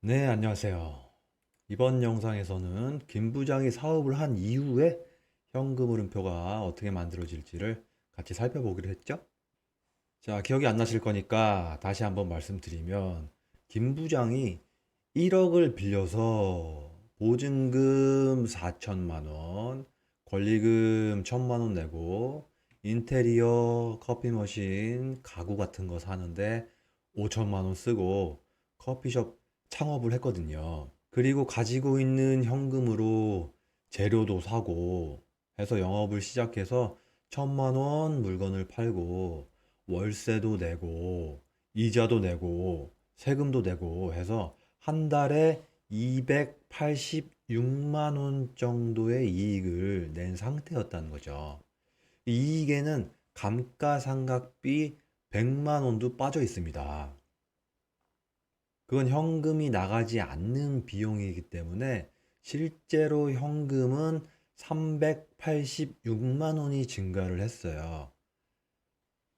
네, 안녕하세요. 이번 영상에서는 김 부장이 사업을 한 이후에 현금 흐름표가 어떻게 만들어질지를 같이 살펴보기로 했죠? 자, 기억이 안 나실 거니까 다시 한번 말씀드리면 김 부장이 1억을 빌려서 보증금 4천만 원, 권리금 1천만 원 내고 인테리어, 커피 머신, 가구 같은 거 사는데 5천만 원 쓰고 커피숍 창업을 했거든요. 그리고 가지고 있는 현금으로 재료도 사고 해서 영업을 시작해서 1천만 원 물건을 팔고 월세도 내고 이자도 내고 세금도 내고 해서 한 달에 286만 원 정도의 이익을 낸 상태였다는 거죠. 이 이익에는 감가상각비 100만 원도 빠져 있습니다. 그건 현금이 나가지 않는 비용이기 때문에 실제로 현금은 386만 원이 증가를 했어요.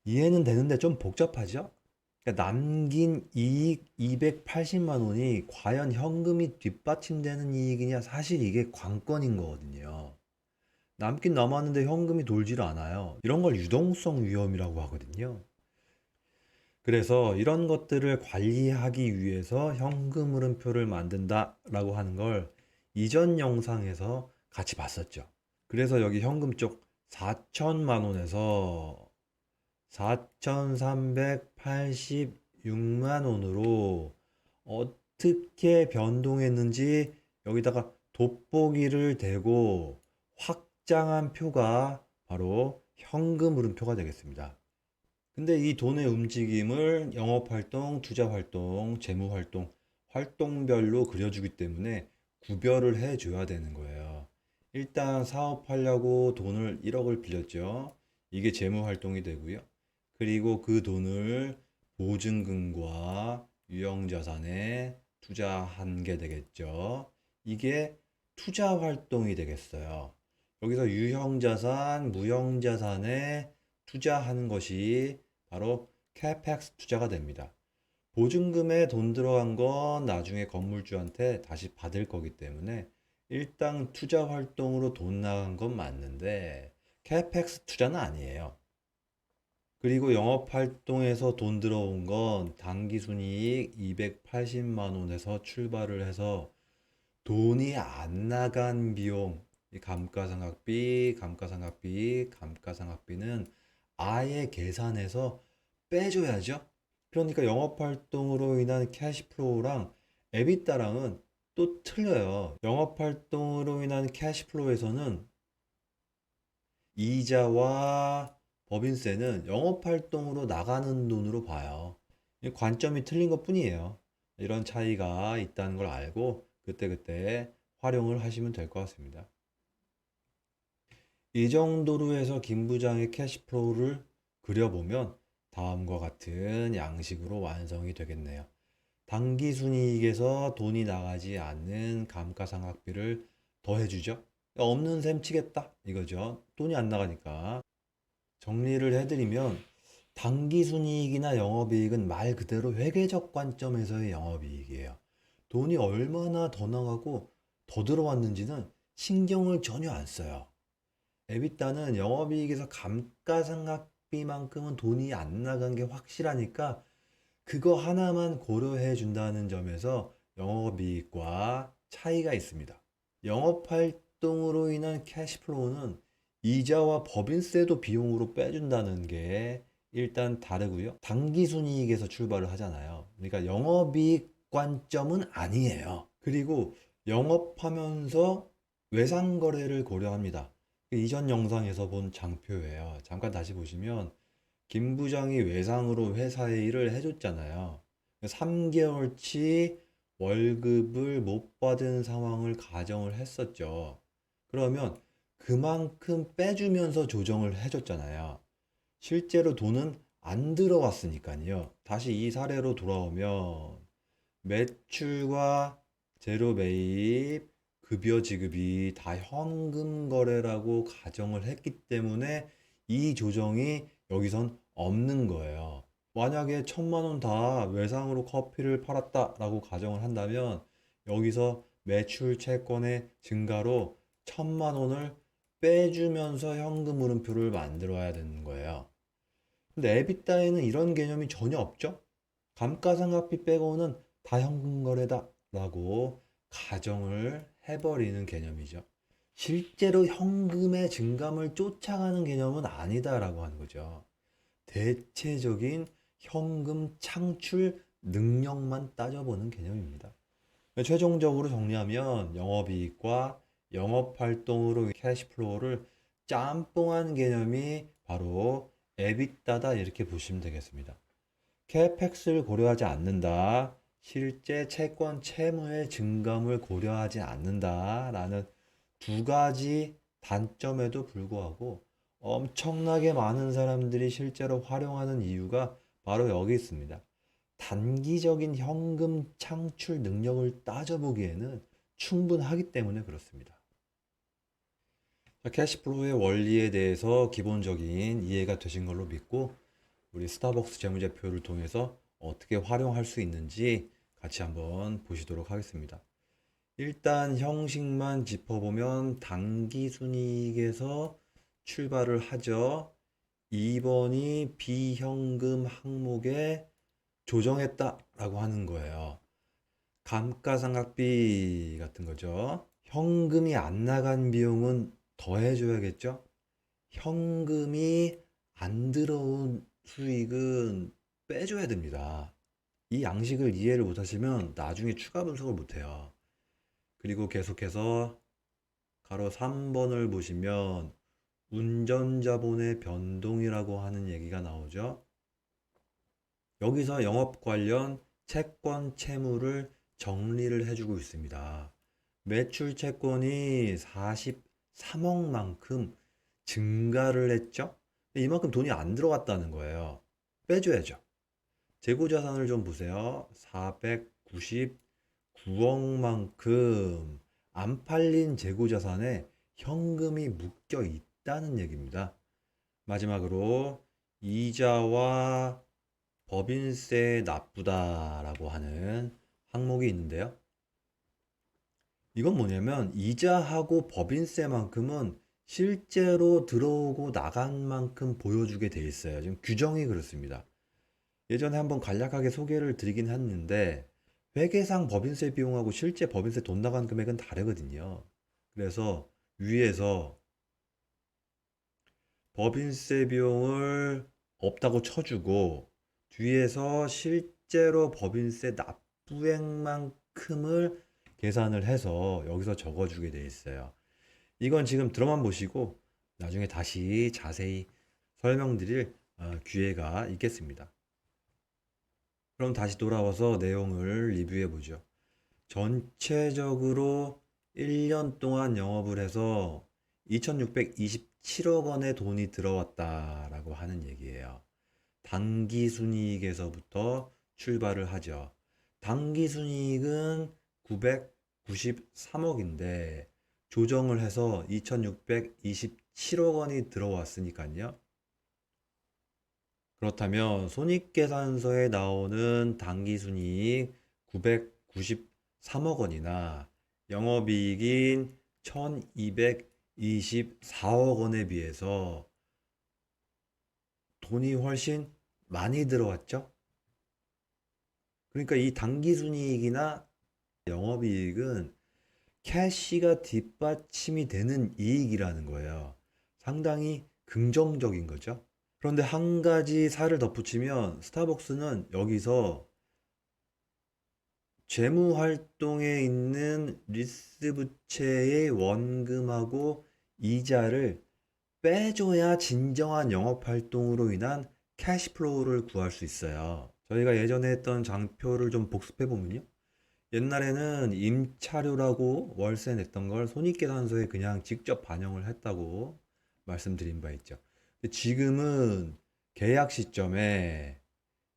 이해는 되는데 좀 복잡하죠? 그러니까 남긴 이익 280만 원이 과연 현금이 뒷받침되는 이익이냐? 사실 이게 관건인 거거든요. 남긴 남았는데 현금이 돌질 않아요. 이런 걸 유동성 위험이라고 하거든요. 그래서 이런 것들을 관리하기 위해서 현금 흐름표를 만든다라고 하는 걸 이전 영상에서 같이 봤었죠. 그래서 여기 현금 쪽 4천만 원에서 4,386만 원으로 어떻게 변동했는지 여기다가 돋보기를 대고 확장한 표가 바로 현금 흐름표가 되겠습니다. 근데 이 돈의 움직임을 영업활동, 투자활동, 재무활동, 활동별로 그려주기 때문에 구별을 해줘야 되는 거예요. 일단 사업하려고 돈을 1억을 빌렸죠. 이게 재무활동이 되고요. 그리고 그 돈을 보증금과 유형자산에 투자한 게 되겠죠. 이게 투자활동이 되겠어요. 여기서 유형자산, 무형자산에 투자하는 것이 바로 캐펙스 투자가 됩니다. 보증금에 돈 들어간 건 나중에 건물주한테 다시 받을 거기 때문에 일단 투자 활동으로 돈 나간 건 맞는데 캐펙스 투자는 아니에요. 그리고 영업 활동에서 돈 들어온 건 당기순이익 280만 원에서 출발을 해서 돈이 안 나간 비용, 감가상각비, 감가상각비, 감가상각비는 아예 계산해서 빼줘야죠. 그러니까 영업활동으로 인한 캐시플로우랑 에비타랑은 또 틀려요. 영업활동으로 인한 캐시플로우에서는 이자와 법인세는 영업활동으로 나가는 돈으로 봐요. 관점이 틀린 것 뿐이에요. 이런 차이가 있다는 걸 알고 그때그때 활용을 하시면 될 것 같습니다. 이 정도로 해서 김 부장의 캐시플로우를 그려보면 다음과 같은 양식으로 완성이 되겠네요. 당기순이익에서 돈이 나가지 않는 감가상각비를 더해주죠. 없는 셈 치겠다 이거죠. 돈이 안 나가니까. 정리를 해드리면 당기순이익이나 영업이익은 말 그대로 회계적 관점에서의 영업이익이에요. 돈이 얼마나 더 나가고 더 들어왔는지는 신경을 전혀 안 써요. 에비타는 영업이익에서 감가상각비만큼은 돈이 안 나간 게 확실하니까 그거 하나만 고려해 준다는 점에서 영업이익과 차이가 있습니다. 영업활동으로 인한 캐시플로우는 이자와 법인세도 비용으로 빼준다는 게 일단 다르고요. 당기순이익에서 출발을 하잖아요. 그러니까 영업이익 관점은 아니에요. 그리고 영업하면서 외상거래를 고려합니다. 이전 영상에서 본 장표예요. 잠깐 다시 보시면 김 부장이 외상으로 회사에 일을 해줬잖아요. 3개월치 월급을 못 받은 상황을 가정을 했었죠. 그러면 그만큼 빼주면서 조정을 해줬잖아요. 실제로 돈은 안 들어왔으니까요. 다시 이 사례로 돌아오면 매출과 재료 매입, 급여 지급이 다 현금 거래라고 가정을 했기 때문에 이 조정이 여기선 없는 거예요. 만약에 1,000만 원 다 외상으로 커피를 팔았다라고 가정을 한다면 여기서 매출 채권의 증가로 1,000만 원을 빼주면서 현금 흐름표를 만들어야 되는 거예요. 근데 에비타에는 이런 개념이 전혀 없죠? 감가상각비 빼고는 다 현금 거래다라고 가정을 해버리는 개념이죠. 실제로 현금의 증감을 쫓아가는 개념은 아니다라고 하는 거죠. 대체적인 현금 창출 능력만 따져보는 개념입니다. 최종적으로 정리하면 영업이익과 영업활동으로 캐시플로우를 짬뽕한 개념이 바로 에비타다 이렇게 보시면 되겠습니다. 캐펙스를 고려하지 않는다. 실제 채권 채무의 증감을 고려하지 않는다라는 두 가지 단점에도 불구하고 엄청나게 많은 사람들이 실제로 활용하는 이유가 바로 여기 있습니다. 단기적인 현금 창출 능력을 따져보기에는 충분하기 때문에 그렇습니다. 캐시플로우의 원리에 대해서 기본적인 이해가 되신 걸로 믿고 우리 스타벅스 재무제표를 통해서 어떻게 활용할 수 있는지 같이 한번 보시도록 하겠습니다. 일단 형식만 짚어보면 당기순이익에서 출발을 하죠. 2번이 비현금 항목에 조정했다라고 하는 거예요. 감가상각비 같은 거죠. 현금이 안 나간 비용은 더해줘야겠죠. 현금이 안 들어온 수익은 빼줘야 됩니다. 이 양식을 이해를 못하시면 나중에 추가 분석을 못해요. 그리고 계속해서 가로 3번을 보시면 운전자본의 변동이라고 하는 얘기가 나오죠. 여기서 영업 관련 채권 채무를 정리를 해주고 있습니다. 매출 채권이 43억만큼 증가를 했죠. 이만큼 돈이 안 들어갔다는 거예요. 빼줘야죠. 재고자산을 좀 보세요. 499억만큼 안 팔린 재고자산에 현금이 묶여 있다는 얘기입니다. 마지막으로 이자와 법인세 납부다라고 하는 항목이 있는데요. 이건 뭐냐면 이자하고 법인세만큼은 실제로 들어오고 나간 만큼 보여주게 돼 있어요. 지금 규정이 그렇습니다. 예전에 한번 간략하게 소개를 드리긴 했는데 회계상 법인세 비용하고 실제 법인세 돈 나간 금액은 다르거든요. 그래서 위에서 법인세 비용을 없다고 쳐주고 뒤에서 실제로 법인세 납부액만큼을 계산을 해서 여기서 적어주게 돼 있어요. 이건 지금 들어만 보시고 나중에 다시 자세히 설명드릴 기회가 있겠습니다. 그럼 다시 돌아와서 내용을 리뷰해 보죠. 전체적으로 1년 동안 영업을 해서 2,627억 원의 돈이 들어왔다라고 하는 얘기예요. 당기순이익에서부터 출발을 하죠. 당기순이익은 993억인데 조정을 해서 2,627억 원이 들어왔으니까요. 그렇다면 손익계산서에 나오는 당기순이익 993억 원이나 영업이익인 1,224억 원에 비해서 돈이 훨씬 많이 들어왔죠? 그러니까 이 당기순이익이나 영업이익은 캐시가 뒷받침이 되는 이익이라는 거예요. 상당히 긍정적인 거죠. 그런데 한 가지 살을 덧붙이면 스타벅스는 여기서 재무 활동에 있는 리스 부채의 원금하고 이자를 빼줘야 진정한 영업 활동으로 인한 캐시플로우를 구할 수 있어요. 저희가 예전에 했던 장표를 좀 복습해 보면요. 옛날에는 임차료라고 월세 냈던 걸 손익계산서에 그냥 직접 반영을 했다고 말씀드린 바 있죠. 지금은 계약 시점에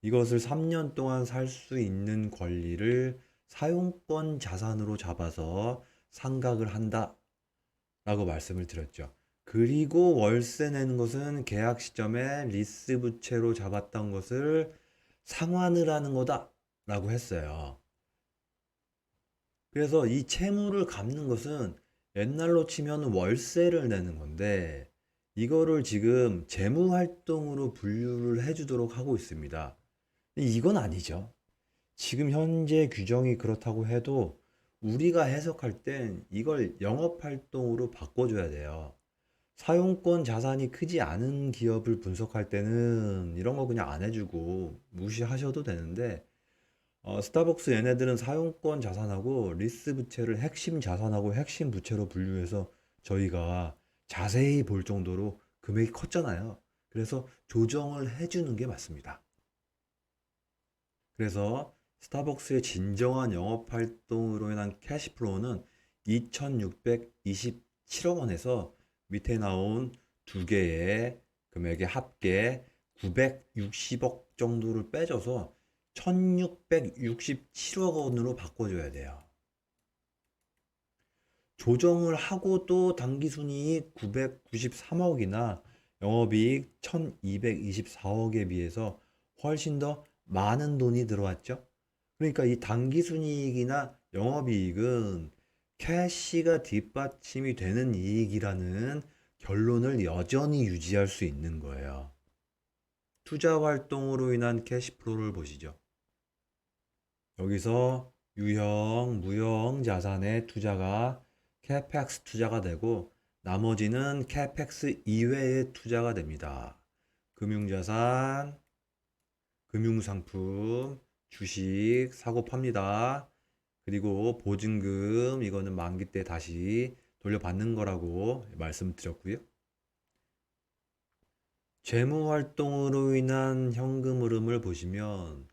이것을 3년 동안 살 수 있는 권리를 사용권 자산으로 잡아서 상각을 한다 라고 말씀을 드렸죠. 그리고 월세 내는 것은 계약 시점에 리스 부채로 잡았던 것을 상환을 하는 거다라고 했어요. 그래서 이 채무를 갚는 것은 옛날로 치면 월세를 내는 건데 이거를 지금 재무활동으로 분류를 해주도록 하고 있습니다. 이건 아니죠. 지금 현재 규정이 그렇다고 해도 우리가 해석할 땐 이걸 영업활동으로 바꿔줘야 돼요. 사용권 자산이 크지 않은 기업을 분석할 때는 이런 거 그냥 안 해주고 무시하셔도 되는데 스타벅스 얘네들은 사용권 자산하고 리스 부채를 핵심 자산하고 핵심 부채로 분류해서 저희가 자세히 볼 정도로 금액이 컸잖아요. 그래서 조정을 해주는 게 맞습니다. 그래서 스타벅스의 진정한 영업 활동으로 인한 캐시플로우는 2,627억 원에서 밑에 나온 두 개의 금액의 합계 960억 정도를 빼줘서 1,667억 원으로 바꿔줘야 돼요. 조정을 하고도 당기순이익 993억이나 영업이익 1224억에 비해서 훨씬 더 많은 돈이 들어왔죠. 그러니까 이 당기순이익이나 영업이익은 캐시가 뒷받침이 되는 이익이라는 결론을 여전히 유지할 수 있는 거예요. 투자 활동으로 인한 캐시플로우를 보시죠. 여기서 유형, 무형 자산의 투자가 캐펙스 투자가 되고 나머지는 캐펙스 이외의 투자가 됩니다. 금융자산, 금융상품, 주식, 사고 팝니다. 그리고 보증금, 이거는 만기 때 다시 돌려받는 거라고 말씀드렸고요. 재무활동으로 인한 현금 흐름을 보시면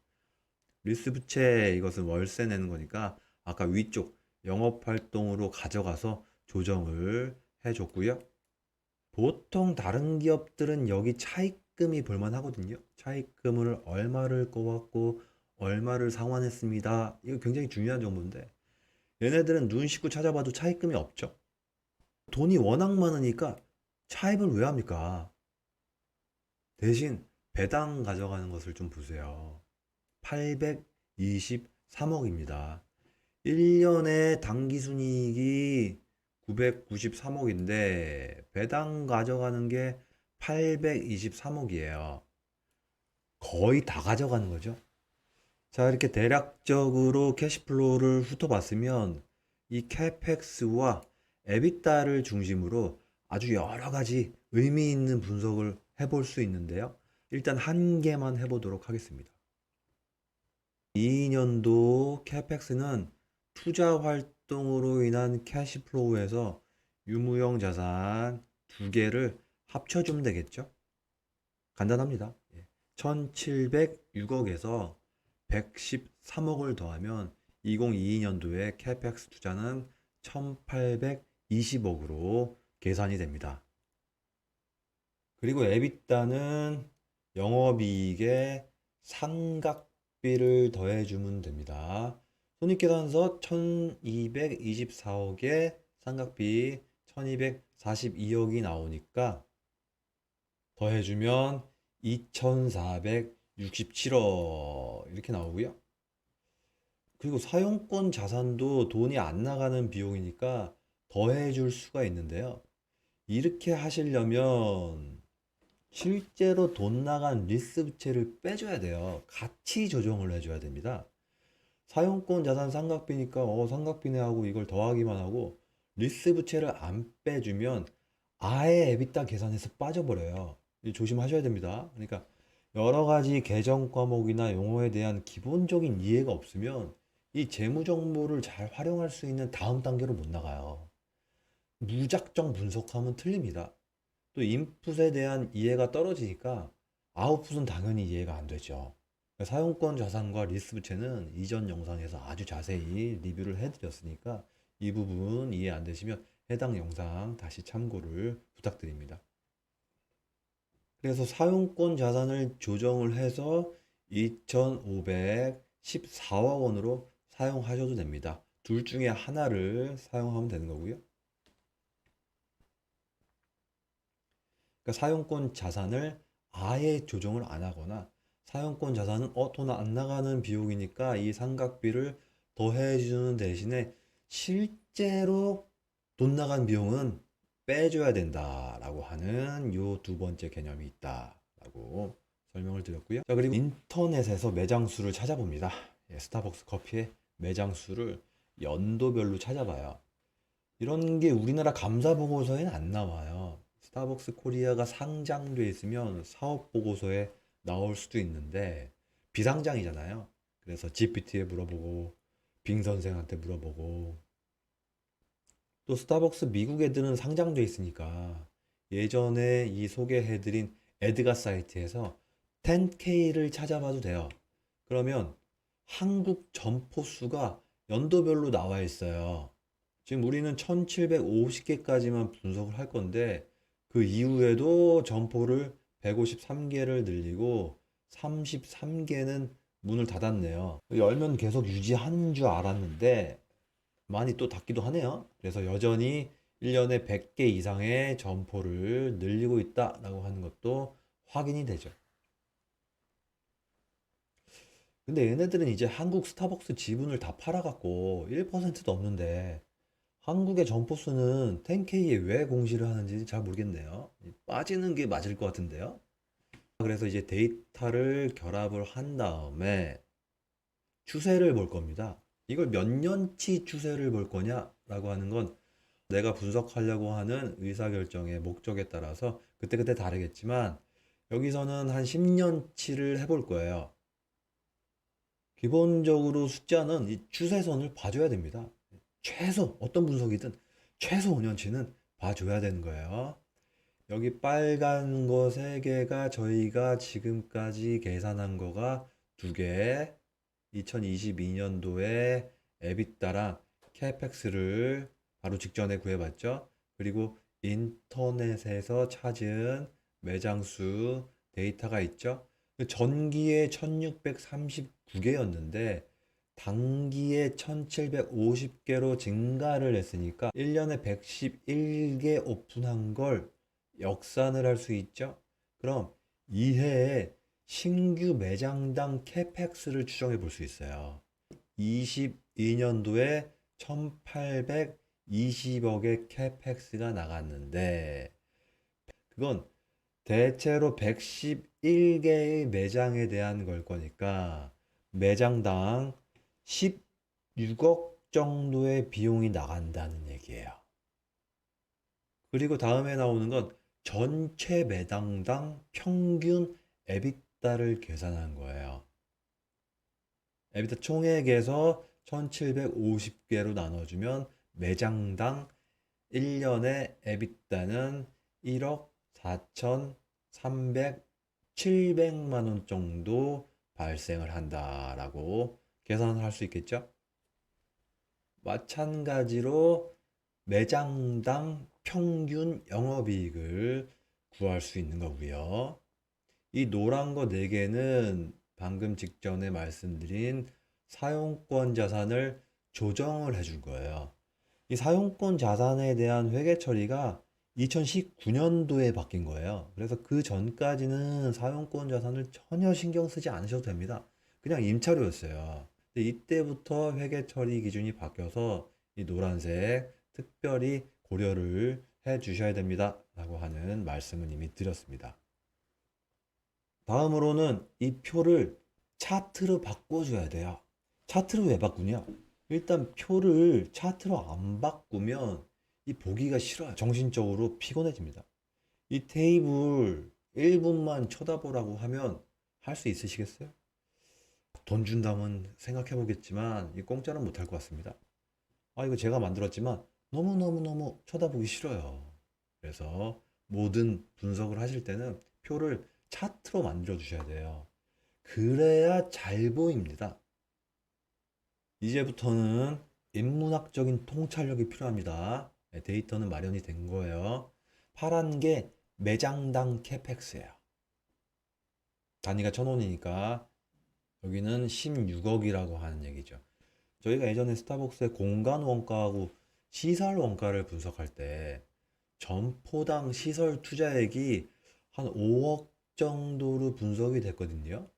리스부채 이것은 월세 내는 거니까 아까 위쪽 영업활동으로 가져가서 조정을 해줬고요. 보통 다른 기업들은 여기 차입금이 볼만하거든요. 차입금을 얼마를 꺼왔고 얼마를 상환했습니다. 이거 굉장히 중요한 정보인데 얘네들은 눈 씻고 찾아봐도 차입금이 없죠. 돈이 워낙 많으니까 차입을 왜 합니까? 대신 배당 가져가는 것을 좀 보세요. 823억입니다. 1년에 당기순이익이 993억인데 배당 가져가는 게 823억이에요. 거의 다 가져가는 거죠. 자, 이렇게 대략적으로 캐시플로우를 훑어봤으면 이 캐펙스와 에비타를 중심으로 아주 여러 가지 의미 있는 분석을 해볼 수 있는데요. 일단 한 개만 해보도록 하겠습니다. 22년도 캐펙스는 투자 활동으로 인한 캐시플로우에서 유무형 자산 두 개를 합쳐주면 되겠죠? 간단합니다. 1706억에서 113억을 더하면 2022년도에 캐펙스 투자는 1820억으로 계산이 됩니다. 그리고 에비타는 영업이익에 상각비를 더해주면 됩니다. 손익계산서 1224억에 상각비 1242억이 나오니까 더해주면 2467억 이렇게 나오고요. 그리고 사용권 자산도 돈이 안 나가는 비용이니까 더해줄 수가 있는데요. 이렇게 하시려면 실제로 돈 나간 리스 부채를 빼줘야 돼요. 같이 조정을 해줘야 됩니다. 사용권 자산 상각비니까 상각비네 하고 이걸 더하기만 하고 리스 부채를 안 빼주면 아예 에비타 계산에서 빠져버려요. 조심하셔야 됩니다. 그러니까 여러 가지 계정 과목이나 용어에 대한 기본적인 이해가 없으면 이 재무 정보를 잘 활용할 수 있는 다음 단계로 못 나가요. 무작정 분석하면 틀립니다. 또 인풋에 대한 이해가 떨어지니까 아웃풋은 당연히 이해가 안 되죠. 사용권 자산과 리스 부채는 이전 영상에서 아주 자세히 리뷰를 해드렸으니까 이 부분 이해 안 되시면 해당 영상 다시 참고를 부탁드립니다. 그래서 사용권 자산을 조정을 해서 2,514억 원으로 사용하셔도 됩니다. 둘 중에 하나를 사용하면 되는 거고요. 그러니까 사용권 자산을 아예 조정을 안 하거나 사용권 자산은 돈 안 나가는 비용이니까 이 상각비를 더해주는 대신에 실제로 돈 나간 비용은 빼줘야 된다라고 하는 요 두 번째 개념이 있다라고 설명을 드렸고요. 자, 그리고 인터넷에서 매장 수를 찾아봅니다. 예, 스타벅스 커피의 매장 수를 연도별로 찾아봐요. 이런 게 우리나라 감사 보고서에는 안 나와요. 스타벅스 코리아가 상장돼 있으면 사업 보고서에 나올 수도 있는데 비상장이잖아요. 그래서 GPT에 물어보고 빙 선생한테 물어보고 또 스타벅스 미국 애들은 상장돼 있으니까 예전에 이 소개해드린 에드가 사이트에서 10K를 찾아봐도 돼요. 그러면 한국 점포 수가 연도별로 나와 있어요. 지금 우리는 1750개까지만 분석을 할 건데 그 이후에도 점포를 153개를 늘리고 33개는 문을 닫았네요. 열면 계속 유지하는 줄 알았는데 많이 또 닫기도 하네요. 그래서 여전히 1년에 100개 이상의 점포를 늘리고 있다라고 하는 것도 확인이 되죠. 근데 얘네들은 이제 한국 스타벅스 지분을 다 팔아갖고 1%도 없는데 한국의 점포 수는 10K에 왜 공시를 하는지 잘 모르겠네요. 빠지는 게 맞을 것 같은데요. 그래서 이제 데이터를 결합을 한 다음에 추세를 볼 겁니다. 이걸 몇 년치 추세를 볼 거냐라고 하는 건 내가 분석하려고 하는 의사결정의 목적에 따라서 그때그때 다르겠지만 여기서는 한 10년치를 해볼 거예요. 기본적으로 숫자는 이 추세선을 봐줘야 됩니다. 최소 어떤 분석이든 최소 5년치는 봐줘야 되는 거예요. 여기 빨간 거 3개가 저희가 지금까지 계산한 거가 2개, 2022년도에 에비타랑 캐펙스를 바로 직전에 구해봤죠. 그리고 인터넷에서 찾은 매장수 데이터가 있죠. 전기에 1639개였는데 단기에 1750개로 증가를 했으니까 1년에 111개 오픈한 걸 역산을 할 수 있죠. 그럼 이해에 신규 매장당 캐펙스를 추정해 볼 수 있어요. 22년도에 1820억의 캐펙스가 나갔는데 그건 대체로 111개의 매장에 대한 걸 거니까 매장당 16억 정도의 비용이 나간다는 얘기예요. 그리고 다음에 나오는 건 전체 매장당 평균 에비타를 계산한 거예요. 에비타 총액에서 1750개로 나눠주면 매장당 1년에 에비타는 1억 4,300, 700만 원 정도 발생을 한다라고 계산을 할 수 있겠죠? 마찬가지로 매장당 평균 영업이익을 구할 수 있는 거고요. 이 노란 거 4개는 방금 직전에 말씀드린 사용권 자산을 조정을 해줄 거예요. 이 사용권 자산에 대한 회계 처리가 2019년도에 바뀐 거예요. 그래서 그 전까지는 사용권 자산을 전혀 신경 쓰지 않으셔도 됩니다. 그냥 임차료였어요. 근데 이때부터 회계 처리 기준이 바뀌어서 이 노란색 특별히 고려를 해 주셔야 됩니다. 라고 하는 말씀을 이미 드렸습니다. 다음으로는 이 표를 차트로 바꿔줘야 돼요. 차트로 왜 바꾸냐? 일단 표를 차트로 안 바꾸면 이 보기가 싫어요. 정신적으로 피곤해집니다. 이 테이블 1분만 쳐다보라고 하면 할 수 있으시겠어요? 돈 준다면 생각해 보겠지만 이 공짜는 못할 것 같습니다. 이거 제가 만들었지만 너무너무너무 쳐다보기 싫어요. 그래서 모든 분석을 하실 때는 표를 차트로 만들어 주셔야 돼요. 그래야 잘 보입니다. 이제부터는 인문학적인 통찰력이 필요합니다. 데이터는 마련이 된 거예요. 파란 게 매장당 캐펙스예요. 단위가 1,000원이니까 여기는 16억이라고 하는 얘기죠. 저희가 예전에 스타벅스의 공간 원가하고 시설 원가를 분석할 때 점포당 시설 투자액이 한 5억 정도로 분석이 됐거든요.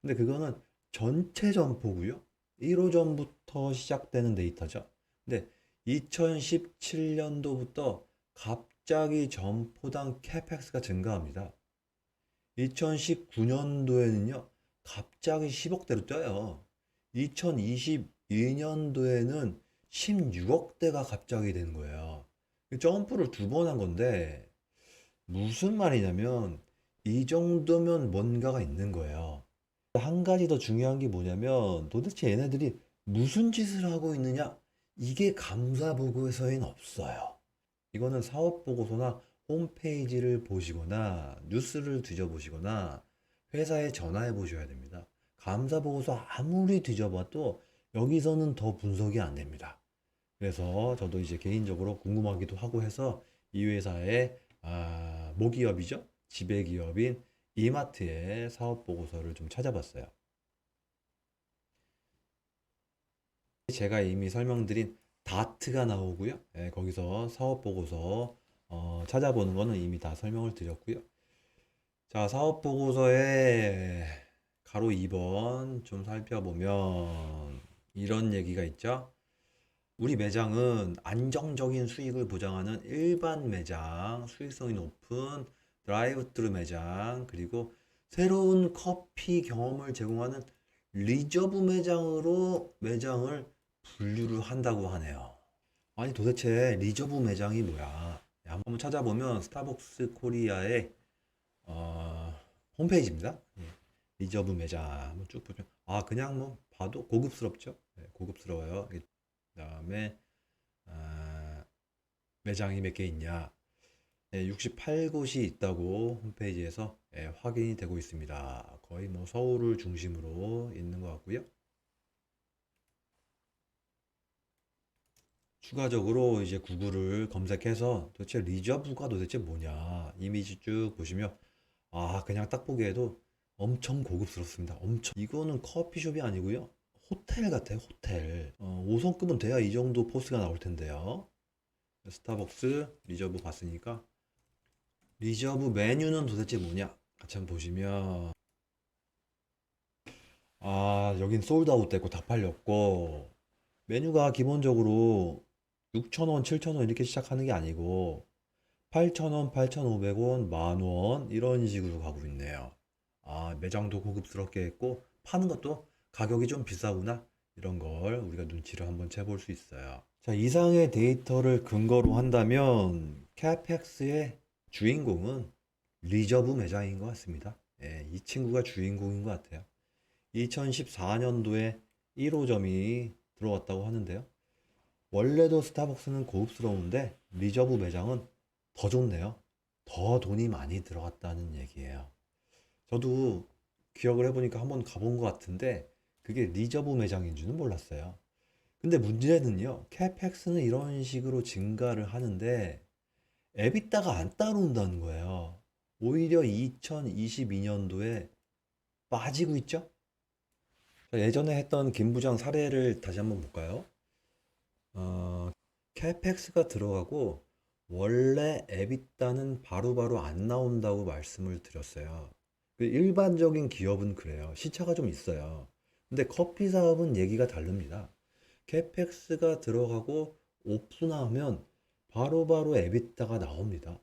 근데 그거는 전체 점포고요. 1호점부터 시작되는 데이터죠. 근데 2017년도부터 갑자기 점포당 캐펙스가 증가합니다. 2019년도에는요, 갑자기 10억대로 뛰어요. 2022년도에는 16억대가 갑자기 되는 거예요. 점프를 두 번 한 건데, 무슨 말이냐면, 이 정도면 뭔가가 있는 거예요. 한 가지 더 중요한 게 뭐냐면, 도대체 얘네들이 무슨 짓을 하고 있느냐? 이게 감사 보고서에는 없어요. 이거는 사업 보고서나 홈페이지를 보시거나 뉴스를 뒤져보시거나 회사에 전화해 보셔야 됩니다. 감사 보고서 아무리 뒤져봐도 여기서는 더 분석이 안 됩니다. 그래서 저도 이제 개인적으로 궁금하기도 하고 해서 이 회사의 모기업이죠. 지배기업인 이마트의 사업 보고서를 좀 찾아봤어요. 제가 이미 설명드린 다트가 나오고요. 예, 거기서 사업 보고서 찾아보는 거는 이미 다 설명을 드렸고요. 자, 사업 보고서에 가로 2번 좀 살펴보면 이런 얘기가 있죠. 우리 매장은 안정적인 수익을 보장하는 일반 매장, 수익성이 높은 드라이브트루 매장, 그리고 새로운 커피 경험을 제공하는 리저브 매장으로 매장을 분류를 한다고 하네요. 아니 도대체 리저브 매장이 뭐야? 한번 찾아보면 스타벅스 코리아의 홈페이지입니다. 예, 리저브 매장 한번 쭉 보면 그냥 뭐 봐도 고급스럽죠? 네, 고급스러워요. 그다음에 매장이 몇 개 있냐? 68곳이 있다고 홈페이지에서 확인이 되고 있습니다. 거의 뭐 서울을 중심으로 있는 것 같고요. 추가적으로 이제 구글을 검색해서 도대체 리저브가 도대체 뭐냐 이미지 쭉 보시면 그냥 딱 보기에도 엄청 고급스럽습니다. 엄청 이거는 커피숍이 아니고요. 호텔 같아요. 호텔. 5성급은 돼야 이 정도 포스가 나올 텐데요. 스타벅스 리저브 봤으니까 리저브 메뉴는 도대체 뭐냐? 같이 한번 보시면 여긴 솔드아웃 됐고 다 팔렸고 메뉴가 기본적으로 6,000원, 7,000원 이렇게 시작하는 게 아니고 8,000원, 8,500원, 만원 이런 식으로 가고 있네요. 매장도 고급스럽게 했고 파는 것도 가격이 좀 비싸구나 이런 걸 우리가 눈치를 한번 채볼 수 있어요. 자, 이상의 데이터를 근거로 한다면 캐펙스의 주인공은 리저브 매장인 것 같습니다. 예, 이 친구가 주인공인 것 같아요. 2014년도에 1호점이 들어왔다고 하는데요. 원래도 스타벅스는 고급스러운데 리저브 매장은 더 좋네요. 더 돈이 많이 들어갔다는 얘기예요. 저도 기억을 해보니까 한번 가본 것 같은데 그게 리저브 매장인 줄은 몰랐어요. 근데 문제는요, 캐펙스는 이런 식으로 증가를 하는데 에비타가 안 따라온다는 거예요. 오히려 2022년도에 빠지고 있죠? 예전에 했던 김 부장 사례를 다시 한번 볼까요? 캐펙스가 들어가고 원래 에비타는 바로바로 안 나온다고 말씀을 드렸어요. 그 일반적인 기업은 그래요. 시차가 좀 있어요. 근데 커피 사업은 얘기가 다릅니다. 캐펙스가 들어가고 오픈하면 바로바로 에비타가 나옵니다.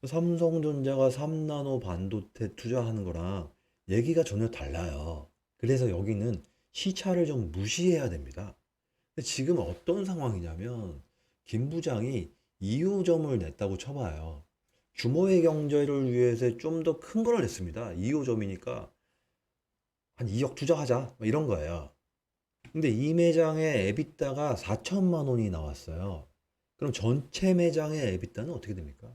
삼성전자가 3나노 반도체 투자하는 거랑 얘기가 전혀 달라요. 그래서 여기는 시차를 좀 무시해야 됩니다. 근데 지금 어떤 상황이냐면 김 부장이 2호점을 냈다고 쳐봐요. 규모의 경제를 위해서 좀 더 큰 걸 냈습니다. 2호점이니까 한 2억 투자하자 뭐 이런 거예요. 근데 이 매장의 에비타가 4천만 원이 나왔어요. 그럼 전체 매장의 에비타는 어떻게 됩니까?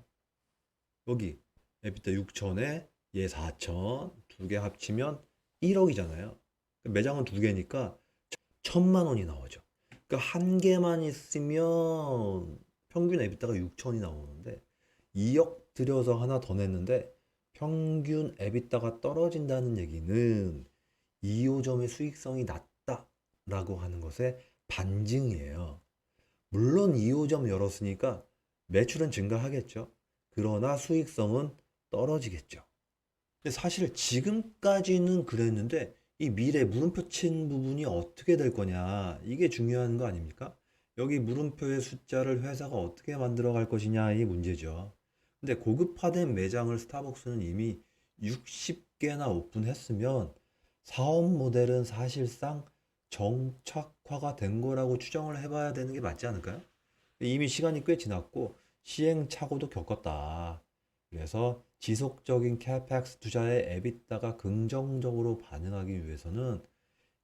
여기 에비타 6천에 얘 4천 두 개 합치면 1억이잖아요. 매장은 두 개니까 1천만 원이 나오죠. 그러니까 한 개만 있으면 평균 에비타가 6천이 나오는데 2억 들여서 하나 더 냈는데 평균 에비타가 떨어진다는 얘기는 2호점의 수익성이 낮다라고 하는 것의 반증이에요. 물론 2호점 열었으니까 매출은 증가하겠죠. 그러나 수익성은 떨어지겠죠. 근데 사실 지금까지는 그랬는데 이 미래 물음표 친 부분이 어떻게 될 거냐 이게 중요한 거 아닙니까? 여기 물음표의 숫자를 회사가 어떻게 만들어 갈 것이냐 이 문제죠. 근데 고급화된 매장을 스타벅스는 이미 60개나 오픈했으면 사업 모델은 사실상 정착화가 된 거라고 추정을 해봐야 되는 게 맞지 않을까요? 이미 시간이 꽤 지났고 시행착오도 겪었다. 그래서 지속적인 캐펙스 투자에 에비타가 긍정적으로 반응하기 위해서는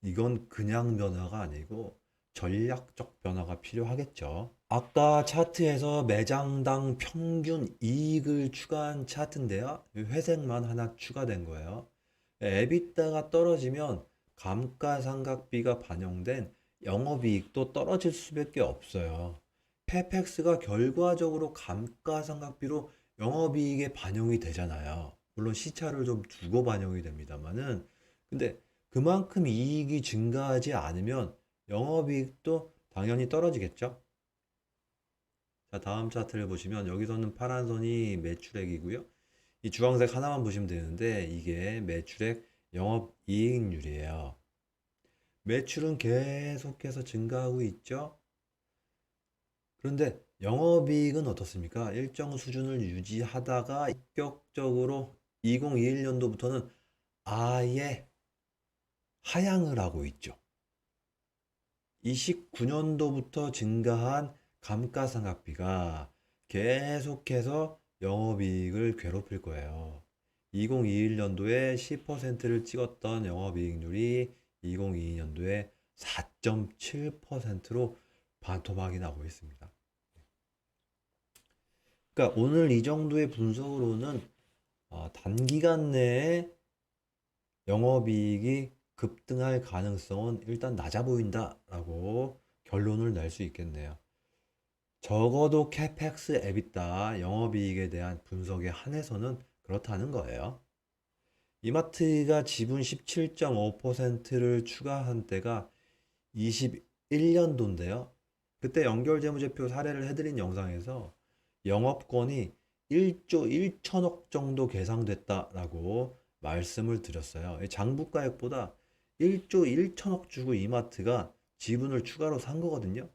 이건 그냥 변화가 아니고 전략적 변화가 필요하겠죠. 아까 차트에서 매장당 평균 이익을 추가한 차트인데요. 회색만 하나 추가된 거예요. 에비타가 떨어지면 감가상각비가 반영된 영업이익도 떨어질 수밖에 없어요. 페펙스가 결과적으로 감가상각비로 영업이익에 반영이 되잖아요. 물론 시차를 좀 두고 반영이 됩니다만은 근데 그만큼 이익이 증가하지 않으면 영업이익도 당연히 떨어지겠죠. 자, 다음 차트를 보시면 여기서는 파란 선이 매출액이고요. 이 주황색 하나만 보시면 되는데 이게 매출액 영업이익률이에요. 매출은 계속해서 증가하고 있죠. 그런데 영업이익은 어떻습니까? 일정 수준을 유지하다가 본격적으로 2021년도부터는 아예 하향을 하고 있죠. 29년도부터 증가한 감가상각비가 계속해서 영업이익을 괴롭힐 거예요. 2021년도에 10%를 찍었던 영업이익률이 2022년도에 4.7%로 반토막이 나고 있습니다. 그러니까 오늘 이 정도의 분석으로는 단기간 내에 영업이익이 급등할 가능성은 일단 낮아 보인다라고 결론을 낼 수 있겠네요. 적어도 캐펙스 에비타 영업이익에 대한 분석에 한해서는 그렇다는 거예요. 이마트가 지분 17.5%를 추가한 때가 21년도인데요. 그때 연결재무제표 사례를 해드린 영상에서 영업권이 1조 1천억 정도 계상됐다라고 말씀을 드렸어요. 장부가액보다 1조 1천억 주고 이마트가 지분을 추가로 산 거거든요.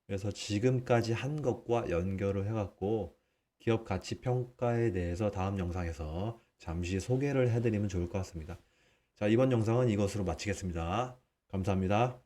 그래서 지금까지 한 것과 연결을 해갖고 기업 가치 평가에 대해서 다음 영상에서 잠시 소개를 해드리면 좋을 것 같습니다. 자, 이번 영상은 이것으로 마치겠습니다. 감사합니다.